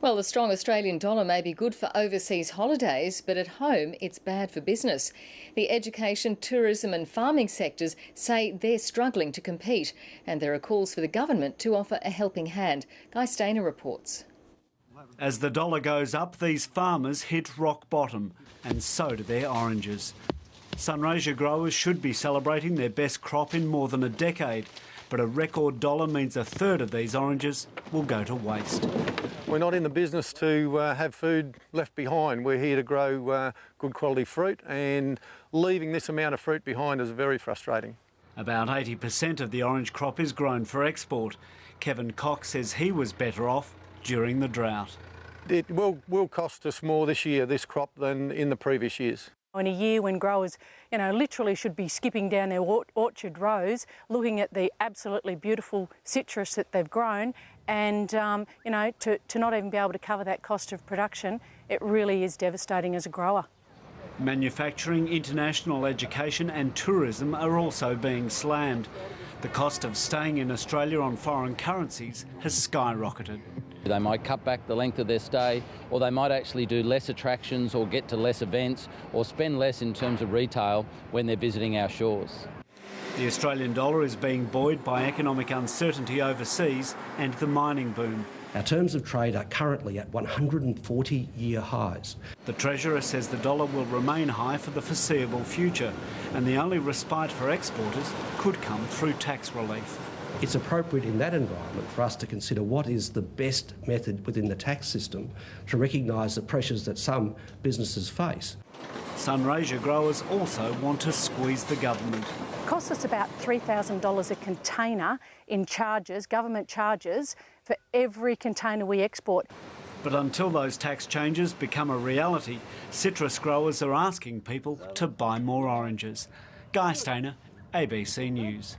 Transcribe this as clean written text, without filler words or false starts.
Well, the strong Australian dollar may be good for overseas holidays, but at home it's bad for business. The education, tourism and farming sectors say they're struggling to compete, and there are calls for the government to offer a helping hand. Guy Stainer reports. As the dollar goes up, these farmers hit rock bottom, and so do their oranges. Sunraysia growers should be celebrating their best crop in more than a decade, but a record dollar means a third of these oranges will go to waste. We're not in the business to have food left behind. We're here to grow good quality fruit, and leaving this amount of fruit behind is very frustrating. About 80% of the orange crop is grown for export. Kevin Cox says he was better off during the drought. It will cost us more this year, this crop, than in the previous years. In a year when growers, literally should be skipping down their orchard rows, looking at the absolutely beautiful citrus that they've grown, and to not even be able to cover that cost of production, it really is devastating as a grower. Manufacturing, international education and tourism are also being slammed. The cost of staying in Australia on foreign currencies has skyrocketed. They might cut back the length of their stay, or they might actually do less attractions or get to less events or spend less in terms of retail when they're visiting our shores. The Australian dollar is being buoyed by economic uncertainty overseas and the mining boom. Our terms of trade are currently at 140-year highs. The Treasurer says the dollar will remain high for the foreseeable future, and the only respite for exporters could come through tax relief. It's appropriate in that environment for us to consider what is the best method within the tax system to recognise the pressures that some businesses face. Sunraysia growers also want to squeeze the government. It costs us about $3,000 a container in charges, government charges, for every container we export. But until those tax changes become a reality, citrus growers are asking people to buy more oranges. Guy Stainer, ABC News.